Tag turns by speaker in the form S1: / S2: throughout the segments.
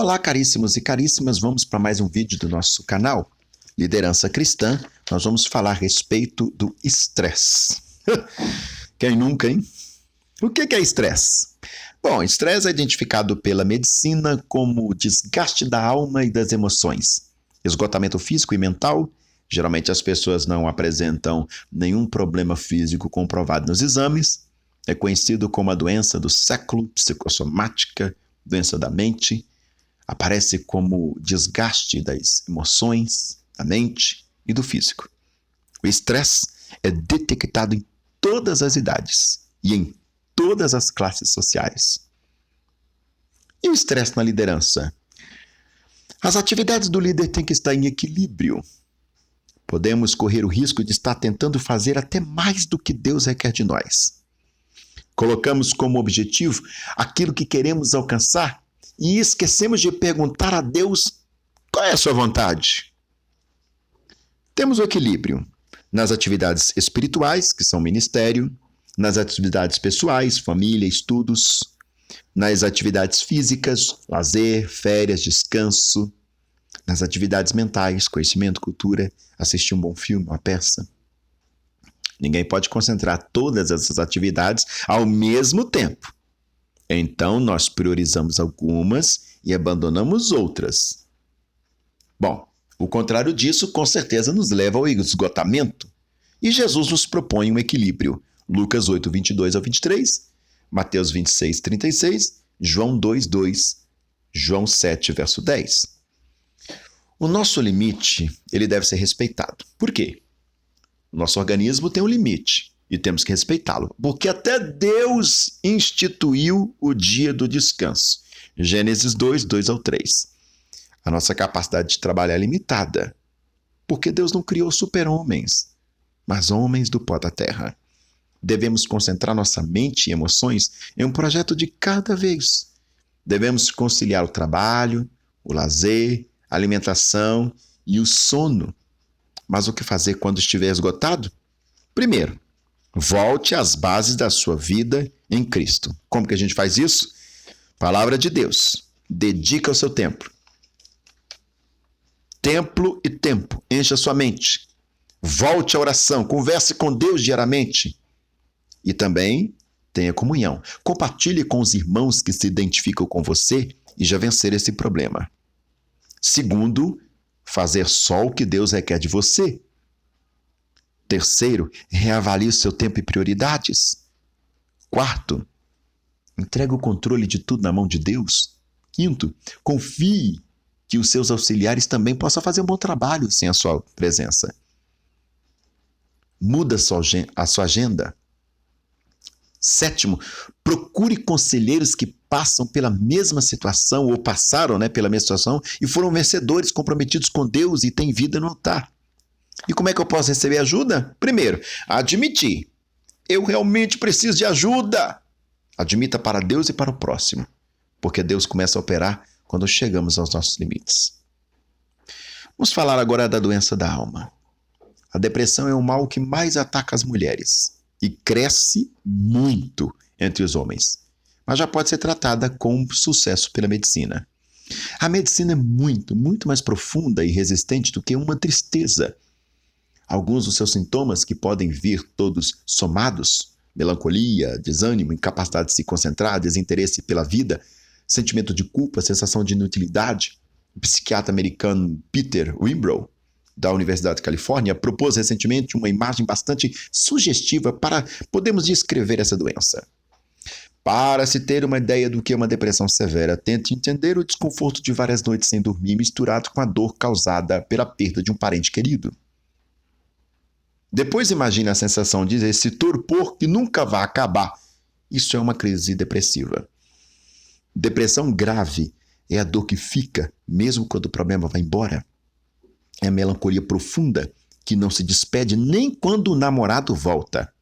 S1: Olá, caríssimos e caríssimas, vamos para mais um vídeo do nosso canal Liderança Cristã. Nós vamos falar a respeito do estresse. Quem nunca, hein? O que é estresse? Bom, estresse é identificado pela medicina como desgaste da alma e das emoções, esgotamento físico e mental. Geralmente as pessoas não apresentam nenhum problema físico comprovado nos exames. É conhecido como a doença do século, psicossomática, doença da mente. Aparece como desgaste das emoções, da mente e do físico. O estresse é detectado em todas as idades e em todas as classes sociais. E o estresse na liderança? As atividades do líder têm que estar em equilíbrio. Podemos correr o risco de estar tentando fazer até mais do que Deus requer de nós. Colocamos como objetivo aquilo que queremos alcançar e esquecemos de perguntar a Deus qual é a sua vontade. Temos o equilíbrio nas atividades espirituais, que são ministério, nas atividades pessoais, família, estudos, nas atividades físicas, lazer, férias, descanso, nas atividades mentais, conhecimento, cultura, assistir um bom filme, uma peça. Ninguém pode concentrar todas essas atividades ao mesmo tempo. Então, nós priorizamos algumas e abandonamos outras. Bom, o contrário disso, com certeza, nos leva ao esgotamento. E Jesus nos propõe um equilíbrio. Lucas 8, 22 ao 23, Mateus 26, 36, João 2, 2, João 7, verso 10. O nosso limite, ele deve ser respeitado. Por quê? O nosso organismo tem um limite e temos que respeitá-lo, porque até Deus instituiu o dia do descanso. Gênesis 2, 2 ao 3. A nossa capacidade de trabalho é limitada, porque Deus não criou super-homens, mas homens do pó da terra. Devemos concentrar nossa mente e emoções em um projeto de cada vez. Devemos conciliar o trabalho, o lazer, a alimentação e o sono. Mas o que fazer quando estiver esgotado? Primeiro, volte às bases da sua vida em Cristo. Como que a gente faz isso? Palavra de Deus. Dedica o seu tempo. Templo e tempo. Encha a sua mente. Volte à oração. Converse com Deus diariamente. E também tenha comunhão. Compartilhe com os irmãos que se identificam com você e já vencer esse problema. Segundo, fazer só o que Deus requer de você. Terceiro, reavalie o seu tempo e prioridades. Quarto, entregue o controle de tudo na mão de Deus. Quinto, confie que os seus auxiliares também possam fazer um bom trabalho sem a sua presença. Muda a sua agenda. Sétimo, procure conselheiros que passam pela mesma situação ou passaram pela mesma situação e foram vencedores, comprometidos com Deus e têm vida no altar. E como é que eu posso receber ajuda? Primeiro, admitir. Eu realmente preciso de ajuda. Admita para Deus e para o próximo, porque Deus começa a operar quando chegamos aos nossos limites. Vamos falar agora da doença da alma. A depressão é o mal que mais ataca as mulheres e cresce muito entre os homens, mas já pode ser tratada com sucesso pela medicina. A medicina é muito, muito mais profunda e resistente do que uma tristeza. Alguns dos seus sintomas, que podem vir todos somados, melancolia, desânimo, incapacidade de se concentrar, desinteresse pela vida, sentimento de culpa, sensação de inutilidade. O psiquiatra americano Peter Wimbrow, da Universidade de Califórnia, propôs recentemente uma imagem bastante sugestiva para podermos descrever essa doença. Para se ter uma ideia do que é uma depressão severa, tente entender o desconforto de várias noites sem dormir misturado com a dor causada pela perda de um parente querido. Depois imagine a sensação de esse torpor que nunca vai acabar. Isso é uma crise depressiva. Depressão grave é a dor que fica, mesmo quando o problema vai embora. É a melancolia profunda que não se despede nem quando o namorado volta.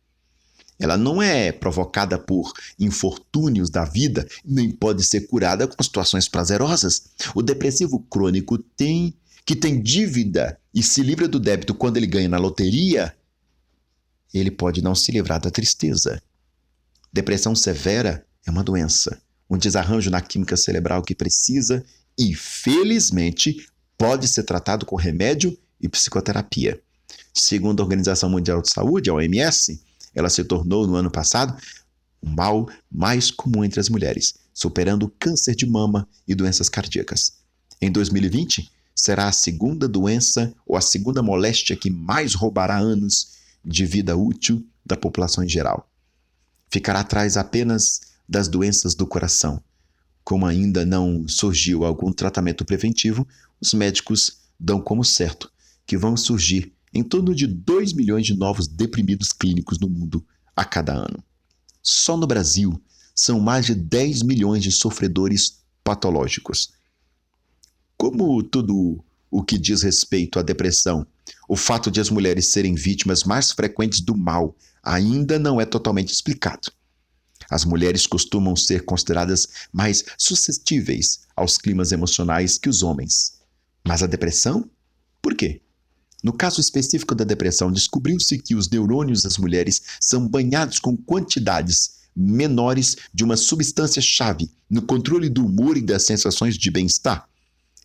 S1: Ela não é provocada por infortúnios da vida, nem pode ser curada com situações prazerosas. O depressivo crônico que tem dívida e se livra do débito quando ele ganha na loteria, ele pode não se livrar da tristeza. Depressão severa é uma doença, um desarranjo na química cerebral que precisa e, felizmente, pode ser tratado com remédio e psicoterapia. Segundo a Organização Mundial de Saúde, a OMS, ela se tornou, no ano passado, o mal mais comum entre as mulheres, superando câncer de mama e doenças cardíacas. Em 2020, será a segunda doença ou a segunda moléstia que mais roubará anos de vida útil da população em geral. Ficará atrás apenas das doenças do coração. Como ainda não surgiu algum tratamento preventivo, os médicos dão como certo que vão surgir em torno de 2 milhões de novos deprimidos clínicos no mundo a cada ano. Só no Brasil, são mais de 10 milhões de sofredores patológicos. Como tudo o que diz respeito à depressão, o fato de as mulheres serem vítimas mais frequentes do mal ainda não é totalmente explicado. As mulheres costumam ser consideradas mais suscetíveis aos climas emocionais que os homens. Mas a depressão? Por quê? No caso específico da depressão, descobriu-se que os neurônios das mulheres são banhados com quantidades menores de uma substância-chave no controle do humor e das sensações de bem-estar.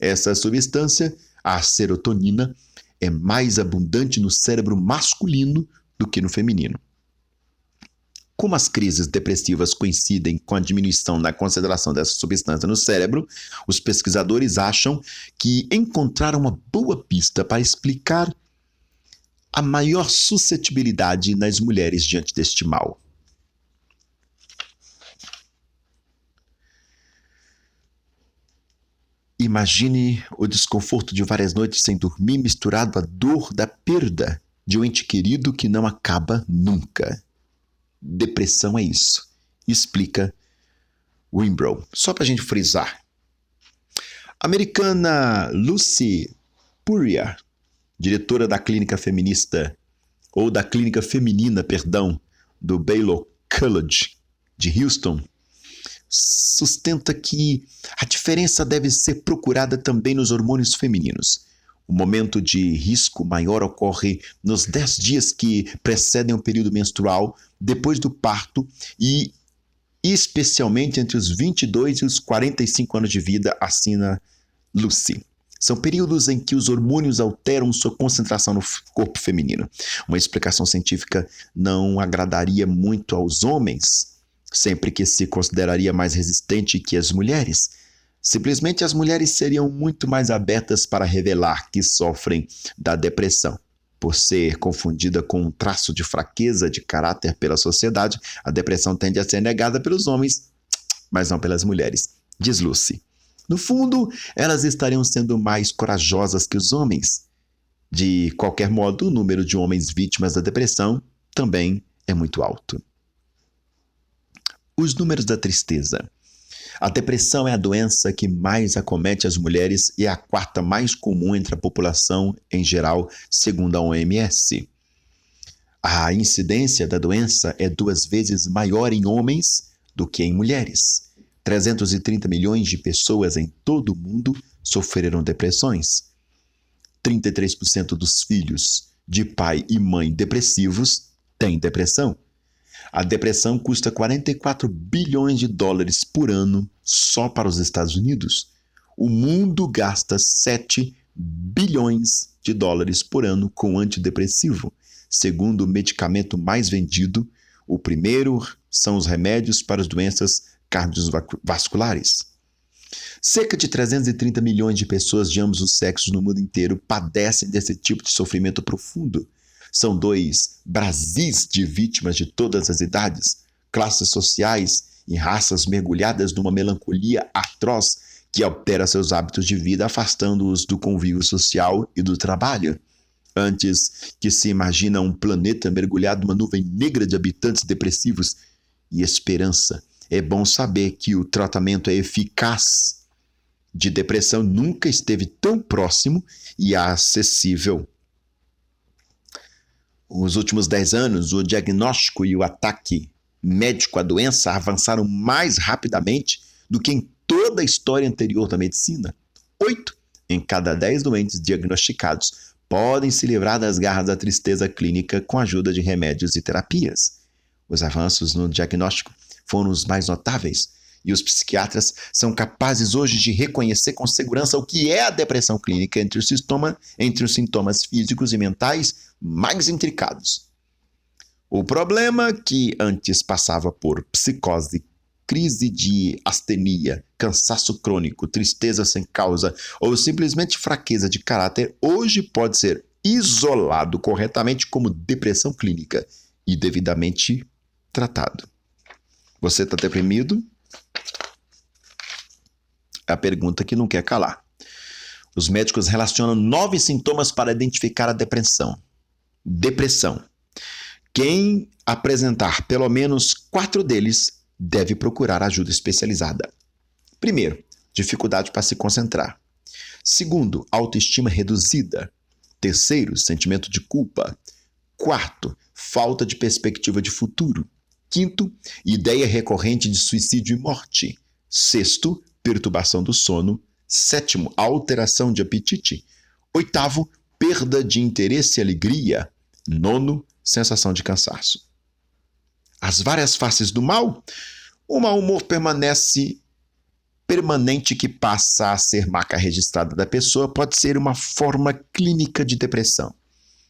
S1: Essa substância, a serotonina, é mais abundante no cérebro masculino do que no feminino. Como as crises depressivas coincidem com a diminuição na concentração dessa substância no cérebro, os pesquisadores acham que encontraram uma boa pista para explicar a maior suscetibilidade nas mulheres diante deste mal. Imagine o desconforto de várias noites sem dormir misturado à dor da perda de um ente querido que não acaba nunca. Depressão é isso, explica Wimbrow. Só para a gente frisar. A americana Lucy Puryear, diretora da clínica feminina, do Baylor College de Houston, sustenta que a diferença deve ser procurada também nos hormônios femininos. O momento de risco maior ocorre nos 10 dias que precedem o período menstrual, depois do parto e especialmente entre os 22 e os 45 anos de vida, assina Lucy. São períodos em que os hormônios alteram sua concentração no corpo feminino. Uma explicação científica não agradaria muito aos homens, sempre que se consideraria mais resistente que as mulheres. Simplesmente as mulheres seriam muito mais abertas para revelar que sofrem da depressão. Por ser confundida com um traço de fraqueza de caráter pela sociedade, a depressão tende a ser negada pelos homens, mas não pelas mulheres, diz Lucy. No fundo, elas estariam sendo mais corajosas que os homens. De qualquer modo, o número de homens vítimas da depressão também é muito alto. Os números da tristeza. A depressão é a doença que mais acomete as mulheres e é a quarta mais comum entre a população em geral, segundo a OMS. A incidência da doença é 2 vezes maior em homens do que em mulheres. 330 milhões de pessoas em todo o mundo sofreram depressões. 33% dos filhos de pai e mãe depressivos têm depressão. A depressão custa 44 bilhões de dólares por ano só para os Estados Unidos. O mundo gasta 7 bilhões de dólares por ano com antidepressivo. Segundo o medicamento mais vendido, o primeiro são os remédios para as doenças cardiovasculares. Cerca de 330 milhões de pessoas de ambos os sexos no mundo inteiro padecem desse tipo de sofrimento profundo. São 2 Brasis de vítimas de todas as idades, classes sociais e raças mergulhadas numa melancolia atroz que altera seus hábitos de vida, afastando-os do convívio social e do trabalho. Antes que se imagina um planeta mergulhado numa nuvem negra de habitantes depressivos e esperança, é bom saber que o tratamento é eficaz de depressão nunca esteve tão próximo e acessível. Nos últimos 10 anos, o diagnóstico e o ataque médico à doença avançaram mais rapidamente do que em toda a história anterior da medicina. 8 em cada 10 doentes diagnosticados podem se livrar das garras da tristeza clínica com a ajuda de remédios e terapias. Os avanços no diagnóstico foram os mais notáveis E os psiquiatras são capazes hoje de reconhecer com segurança o que é a depressão clínica entre os sintomas físicos e mentais mais intricados. O problema, que antes passava por psicose, crise de astenia, cansaço crônico, tristeza sem causa ou simplesmente fraqueza de caráter, hoje pode ser isolado corretamente como depressão clínica e devidamente tratado. Você está deprimido? É a pergunta que não quer calar. Os médicos relacionam 9 sintomas para identificar a depressão. Depressão. Quem apresentar pelo menos 4 deles deve procurar ajuda especializada. Primeiro, dificuldade para se concentrar. Segundo, autoestima reduzida. Terceiro, sentimento de culpa. Quarto, falta de perspectiva de futuro. Quinto, ideia recorrente de suicídio e morte. Sexto, perturbação do sono. Sétimo, alteração de apetite. Oitavo, perda de interesse e alegria. Nono, sensação de cansaço. As várias faces do mal? O mau humor permanente que passa a ser marca registrada da pessoa pode ser uma forma clínica de depressão.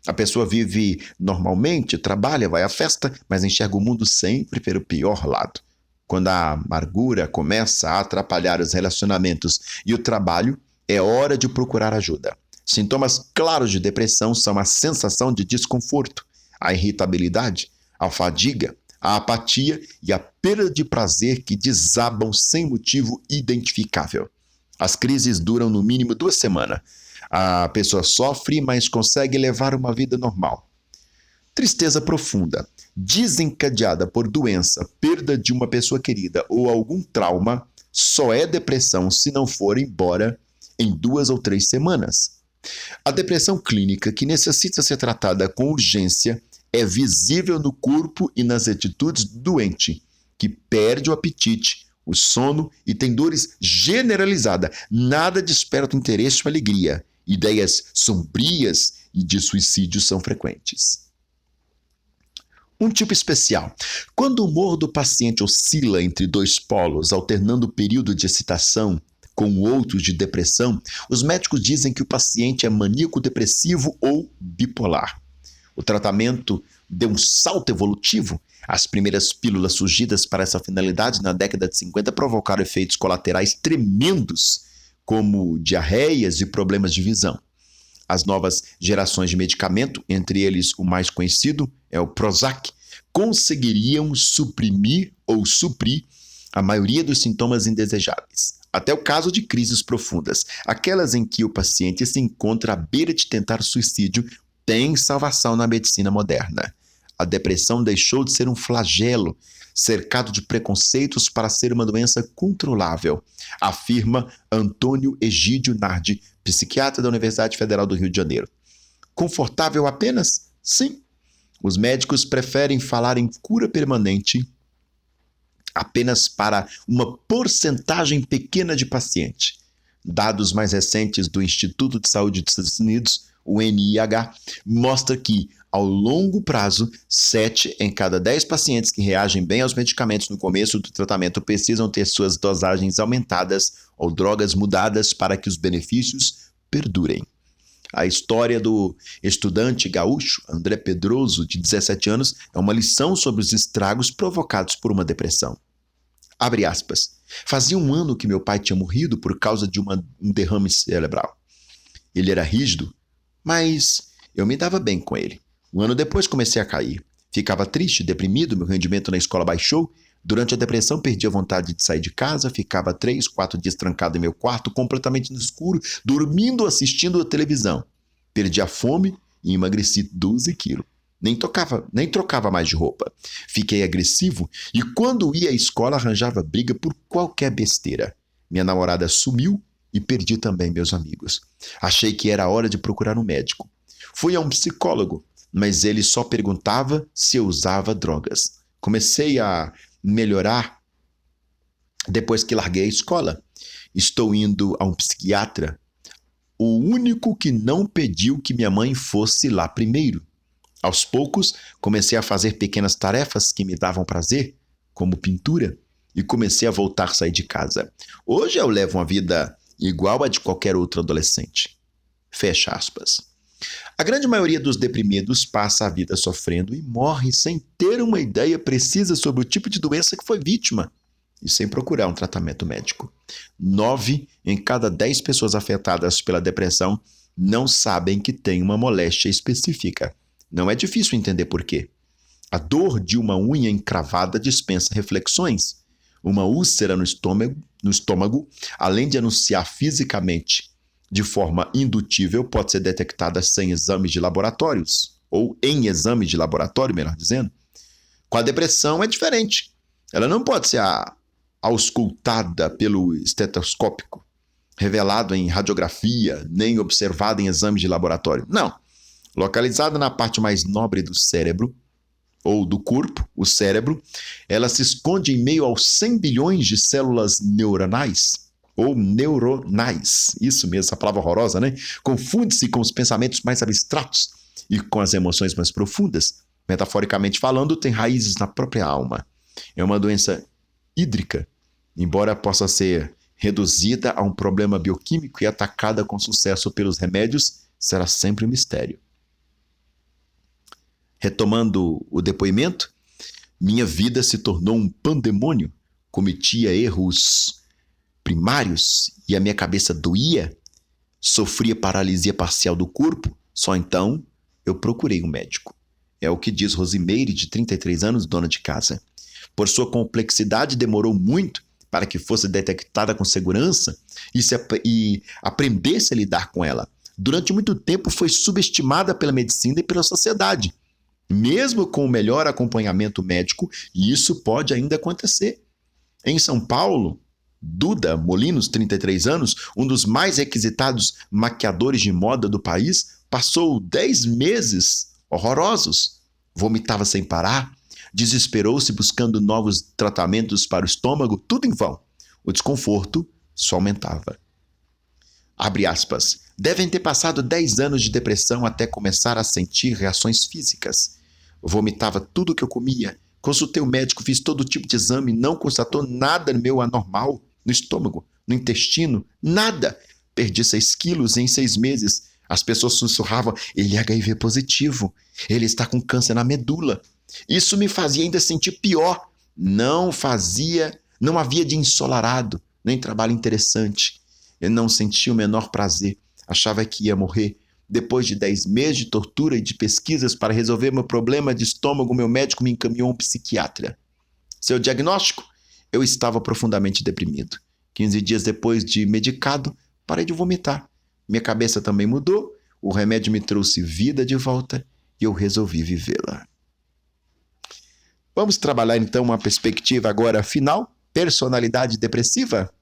S1: A pessoa vive normalmente, trabalha, vai à festa, mas enxerga o mundo sempre pelo pior lado. Quando a amargura começa a atrapalhar os relacionamentos e o trabalho, é hora de procurar ajuda. Sintomas claros de depressão são a sensação de desconforto, a irritabilidade, a fadiga, a apatia e a perda de prazer que desabam sem motivo identificável. As crises duram no mínimo 2 semanas. A pessoa sofre, mas consegue levar uma vida normal. Tristeza profunda, desencadeada por doença, perda de uma pessoa querida ou algum trauma, só é depressão se não for embora em 2 ou 3 semanas. A depressão clínica, que necessita ser tratada com urgência, é visível no corpo e nas atitudes do doente, que perde o apetite, o sono e tem dores generalizadas. Nada desperta interesse ou alegria. Ideias sombrias e de suicídio são frequentes. Um tipo especial. Quando o humor do paciente oscila entre 2 polos, alternando o período de excitação com outros de depressão, os médicos dizem que o paciente é maníaco-depressivo ou bipolar. O tratamento deu um salto evolutivo. As primeiras pílulas surgidas para essa finalidade na década de 50 provocaram efeitos colaterais tremendos, como diarreias e problemas de visão. As novas gerações de medicamento, entre eles o mais conhecido é o Prozac, conseguiriam suprimir ou suprir a maioria dos sintomas indesejáveis. Até o caso de crises profundas, aquelas em que o paciente se encontra à beira de tentar suicídio, tem salvação na medicina moderna. A depressão deixou de ser um flagelo, cercado de preconceitos para ser uma doença controlável, afirma Antônio Egídio Nardi, psiquiatra da Universidade Federal do Rio de Janeiro. Confortável apenas? Sim. Os médicos preferem falar em cura permanente apenas para uma porcentagem pequena de paciente. Dados mais recentes do Instituto de Saúde dos Estados Unidos, o NIH, mostra que, ao longo prazo, 7 em cada 10 pacientes que reagem bem aos medicamentos no começo do tratamento precisam ter suas dosagens aumentadas ou drogas mudadas para que os benefícios perdurem. A história do estudante gaúcho André Pedroso, de 17 anos, é uma lição sobre os estragos provocados por uma depressão. Abre aspas. Fazia 1 ano que meu pai tinha morrido por causa de um derrame cerebral. Ele era rígido, mas eu me dava bem com ele. 1 ano depois comecei a cair. Ficava triste, deprimido, meu rendimento na escola baixou. Durante a depressão perdi a vontade de sair de casa, ficava 3, 4 dias trancado em meu quarto, completamente no escuro, dormindo, assistindo a televisão. Perdi a fome e emagreci 12 quilos. Nem trocava mais de roupa. Fiquei agressivo e quando ia à escola arranjava briga por qualquer besteira. Minha namorada sumiu e perdi também meus amigos. Achei que era hora de procurar um médico. Fui a um psicólogo, mas ele só perguntava se eu usava drogas. Comecei a melhorar depois que larguei a escola. Estou indo a um psiquiatra, o único que não pediu que minha mãe fosse lá primeiro. Aos poucos, comecei a fazer pequenas tarefas que me davam prazer, como pintura. e comecei a voltar a sair de casa. Hoje eu levo uma vida igual a de qualquer outro adolescente. Fecha aspas. A grande maioria dos deprimidos passa a vida sofrendo e morre sem ter uma ideia precisa sobre o tipo de doença que foi vítima e sem procurar um tratamento médico. 9 em cada 10 pessoas afetadas pela depressão não sabem que têm uma moléstia específica. Não é difícil entender por quê. A dor de uma unha encravada dispensa reflexões. Uma úlcera no estômago, além de anunciar fisicamente de forma indutível, pode ser detectada sem exames de laboratórios, ou em exame de laboratório, melhor dizendo. Com a depressão é diferente. Ela não pode ser auscultada pelo estetoscópio, revelado em radiografia, nem observada em exames de laboratório. Não. Localizada na parte mais nobre do cérebro, ou do corpo, o cérebro, ela se esconde em meio aos 100 bilhões de células neuronais, ou neuronais. Isso mesmo, essa palavra horrorosa, né? Confunde-se com os pensamentos mais abstratos e com as emoções mais profundas. Metaforicamente falando, tem raízes na própria alma. É uma doença hídrica, embora possa ser reduzida a um problema bioquímico e atacada com sucesso pelos remédios, será sempre um mistério. Retomando o depoimento, minha vida se tornou um pandemônio, cometia erros primários e a minha cabeça doía, sofria paralisia parcial do corpo, só então eu procurei um médico. É o que diz Rosimeire, de 33 anos, dona de casa. Por sua complexidade, demorou muito para que fosse detectada com segurança e aprendesse a lidar com ela. Durante muito tempo foi subestimada pela medicina e pela sociedade. Mesmo com o melhor acompanhamento médico, e isso pode ainda acontecer. Em São Paulo, Duda Molinos, 33 anos, um dos mais requisitados maquiadores de moda do país, passou 10 meses horrorosos. Vomitava sem parar, desesperou-se buscando novos tratamentos para o estômago, tudo em vão. O desconforto só aumentava. Abre aspas. Devem ter passado 10 anos de depressão até começar a sentir reações físicas. Vomitava tudo o que eu comia. Consultei o médico, fiz todo tipo de exame, não constatou nada meu anormal no estômago, no intestino, nada. Perdi 6 quilos em 6 meses. As pessoas sussurravam, ele é HIV positivo, ele está com câncer na medula. Isso me fazia ainda sentir pior. Não havia dia ensolarado, nem trabalho interessante. Eu não sentia o menor prazer, achava que ia morrer. Depois de 10 meses de tortura e de pesquisas para resolver meu problema de estômago, meu médico me encaminhou a um psiquiatra. Seu diagnóstico? Eu estava profundamente deprimido. 15 dias depois de medicado, parei de vomitar. Minha cabeça também mudou, o remédio me trouxe vida de volta e eu resolvi vivê-la. Vamos trabalhar então uma perspectiva agora final, personalidade depressiva?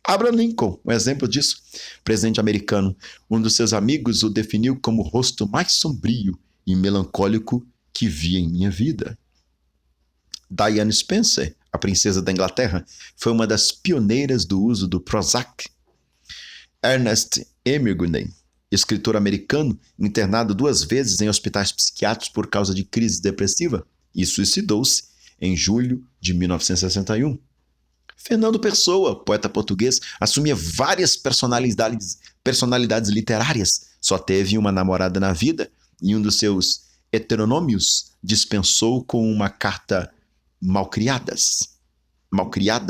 S1: Abraham Lincoln, um exemplo disso. Presidente americano, um dos seus amigos o definiu como o rosto mais sombrio e melancólico que vi em minha vida. Diane Spencer, a princesa da Inglaterra, foi uma das pioneiras do uso do Prozac. Ernest Hemingway, escritor americano, internado 2 vezes em hospitais psiquiátricos por causa de crise depressiva, e suicidou-se em julho de 1961. Fernando Pessoa, poeta português, assumia várias personalidades literárias. Só teve uma namorada na vida e um dos seus heteronômios dispensou com uma carta malcriada,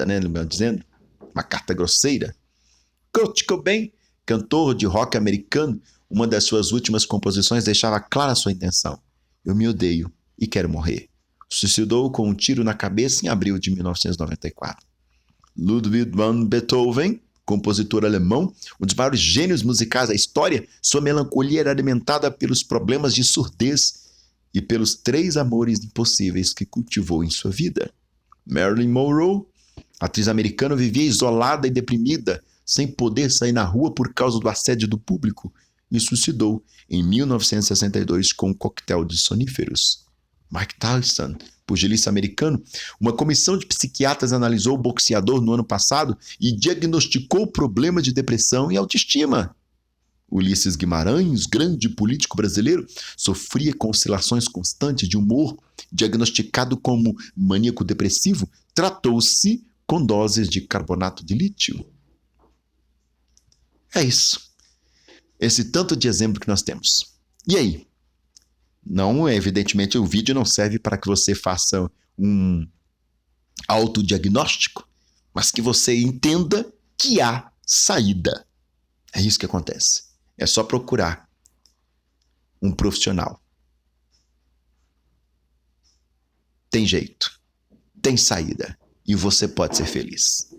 S1: né, melhor dizendo, uma carta grosseira. Kurt Cobain, cantor de rock americano, uma das suas últimas composições deixava clara sua intenção. Eu me odeio e quero morrer. Suicidou com um tiro na cabeça em abril de 1994. Ludwig van Beethoven, compositor alemão, um dos maiores gênios musicais da história, sua melancolia era alimentada pelos problemas de surdez e pelos 3 amores impossíveis que cultivou em sua vida. Marilyn Monroe, atriz americana, vivia isolada e deprimida, sem poder sair na rua por causa do assédio do público, e suicidou em 1962 com um coquetel de soníferos. Mike Tyson, pugilista americano, uma comissão de psiquiatras analisou o boxeador no ano passado e diagnosticou o problema de depressão e autoestima. Ulisses Guimarães, grande político brasileiro, sofria com oscilações constantes de humor, diagnosticado como maníaco depressivo, tratou-se com doses de carbonato de lítio. É isso. Esse tanto de exemplo que nós temos. E aí? Não, evidentemente, o vídeo não serve para que você faça um autodiagnóstico, mas que você entenda que há saída. É isso que acontece. É só procurar um profissional. Tem jeito, tem saída e você pode ser feliz.